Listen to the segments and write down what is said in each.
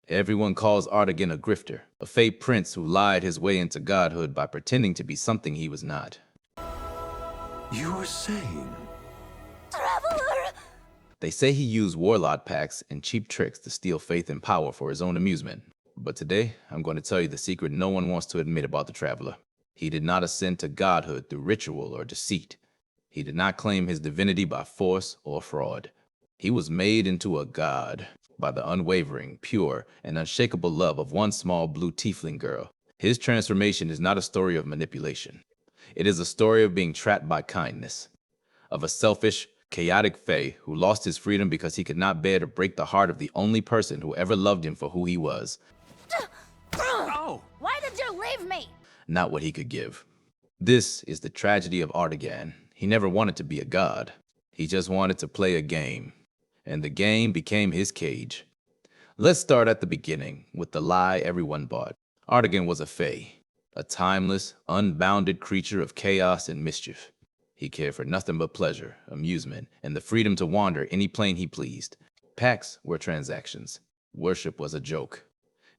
Everyone calls Artagan a grifter, a Fey prince who lied his way into godhood by pretending to be something he was not. You were saying? Traveler! They say he used warlock pacts and cheap tricks to steal faith and power for his own amusement. But today, I'm going to tell you the secret no one wants to admit about the traveler. He did not ascend to godhood through ritual or deceit. He did not claim his divinity by force or fraud. He was made into a god by the unwavering, pure, and unshakable love of one small blue tiefling girl. His transformation is not a story of manipulation. It is a story of being trapped by kindness, of a selfish, chaotic Fey who lost his freedom because he could not bear to break the heart of the only person who ever loved him for who he was. Oh! Why did you leave me? Not what he could give. This is the tragedy of Artagan. He never wanted to be a god. He just wanted to play a game. And the game became his cage. Let's start at the beginning, with the lie everyone bought. Artagan was a Fey, a timeless, unbounded creature of chaos and mischief. He cared for nothing but pleasure, amusement, and the freedom to wander any plane he pleased. Pacts were transactions. Worship was a joke.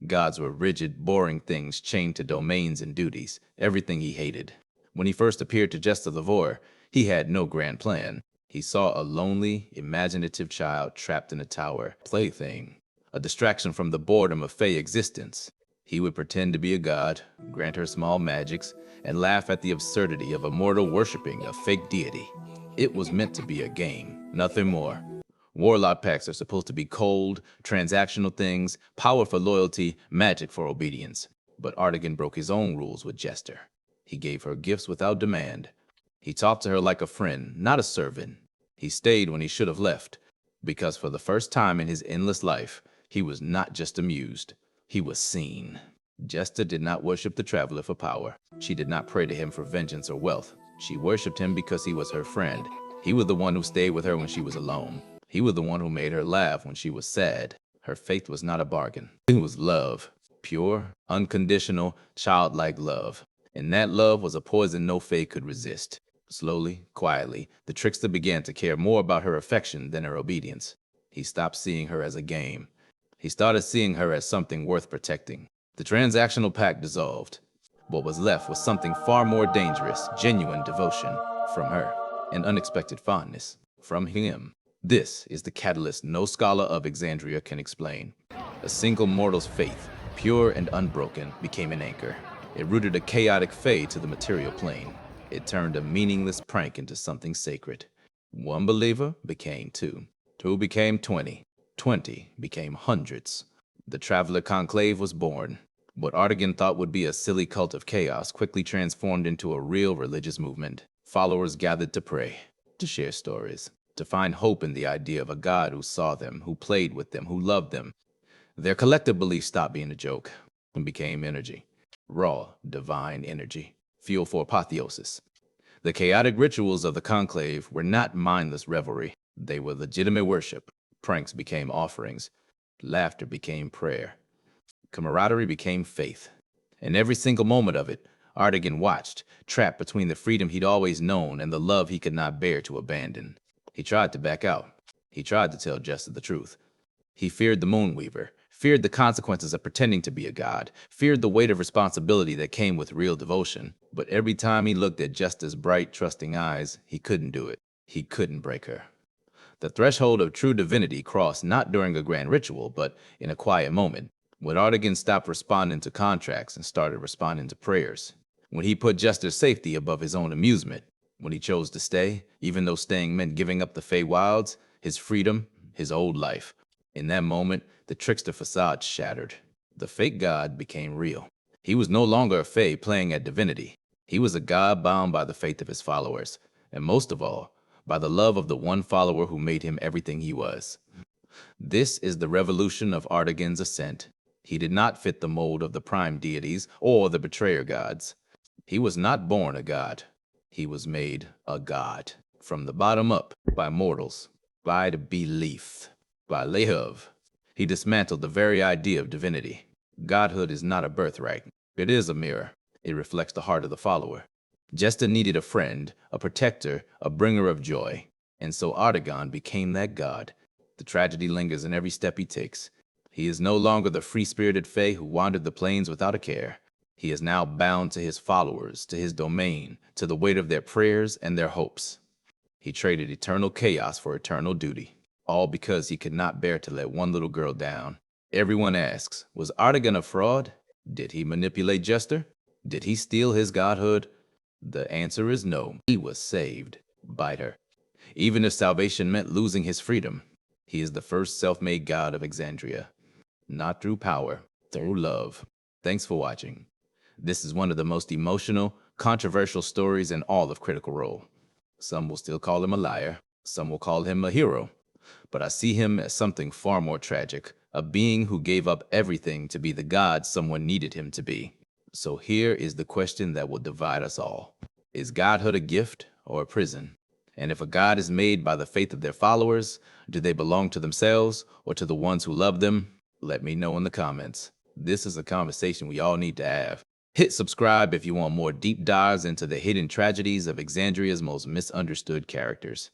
Gods were rigid, boring things chained to domains and duties, everything he hated. When he first appeared to Jester Lavorre, he had no grand plan. He saw a lonely, imaginative child trapped in a tower, plaything, a distraction from the boredom of Fey existence. He would pretend to be a god, grant her small magics, and laugh at the absurdity of a mortal worshipping a fake deity. It was meant to be a game, nothing more. Warlock pacts are supposed to be cold, transactional things, power for loyalty, magic for obedience. But Artagan broke his own rules with Jester. He gave her gifts without demand. He talked to her like a friend, not a servant. He stayed when he should have left, because for the first time in his endless life, he was not just amused. He was seen. Jester did not worship the traveler for power. She did not pray to him for vengeance or wealth. She worshipped him because he was her friend. He was the one who stayed with her when she was alone. He was the one who made her laugh when she was sad. Her faith was not a bargain. It was love. Pure, unconditional, childlike love. And that love was a poison no Fey could resist. Slowly, quietly, the trickster began to care more about her affection than her obedience. He stopped seeing her as a game. He started seeing her as something worth protecting. The transactional pact dissolved. What was left was something far more dangerous, genuine devotion from her, and unexpected fondness from him. This is the catalyst no scholar of Exandria can explain. A single mortal's faith, pure and unbroken, became an anchor. It rooted a chaotic Fey to the material plane. It turned a meaningless prank into something sacred. One believer became two. Two became 20. 20 became hundreds. The Traveler Conclave was born. What Artagan thought would be a silly cult of chaos quickly transformed into a real religious movement. Followers gathered to pray, to share stories, to find hope in the idea of a god who saw them, who played with them, who loved them. Their collective belief stopped being a joke and became energy. Raw, divine energy. Fuel for apotheosis. The chaotic rituals of the conclave were not mindless revelry. They were legitimate worship. Pranks became offerings. Laughter became prayer. Camaraderie became faith. And every single moment of it, Artagan watched, trapped between the freedom he'd always known and the love he could not bear to abandon. He tried to back out. He tried to tell Jester the truth. He feared the Moonweaver, feared the consequences of pretending to be a god, feared the weight of responsibility that came with real devotion. But every time he looked at Jester's bright, trusting eyes, he couldn't do it. He couldn't break her. The threshold of true divinity crossed not during a grand ritual, but in a quiet moment, when Artagan stopped responding to contracts and started responding to prayers. When he put Jester's safety above his own amusement. When he chose to stay, even though staying meant giving up the Fey Wilds, his freedom, his old life. In that moment, the trickster facade shattered. The fake god became real. He was no longer a Fey playing at divinity. He was a god bound by the faith of his followers, and most of all, by the love of the one follower who made him everything he was. This is the revolution of Artagan's ascent. He did not fit the mold of the prime deities or the betrayer gods. He was not born a god. He was made a god. From the bottom up, by mortals, by the belief, by love. He dismantled the very idea of divinity. Godhood is not a birthright. It is a mirror. It reflects the heart of the follower. Jester needed a friend, a protector, a bringer of joy. And so Artagan became that god. The tragedy lingers in every step he takes. He is no longer the free-spirited Fey who wandered the plains without a care. He is now bound to his followers, to his domain, to the weight of their prayers and their hopes. He traded eternal chaos for eternal duty, all because he could not bear to let one little girl down. Everyone asks, was Artagan a fraud? Did he manipulate Jester? Did he steal his godhood? The answer is no. He was saved by her. Even if salvation meant losing his freedom, he is the first self-made god of Exandria. Not through power, through love. Thanks for watching. This is one of the most emotional, controversial stories in all of Critical Role. Some will still call him a liar, some will call him a hero, but I see him as something far more tragic, a being who gave up everything to be the god someone needed him to be. So here is the question that will divide us all. Is godhood a gift or a prison? And if a god is made by the faith of their followers, do they belong to themselves or to the ones who love them? Let me know in the comments. This is a conversation we all need to have. Hit subscribe if you want more deep dives into the hidden tragedies of Exandria's most misunderstood characters.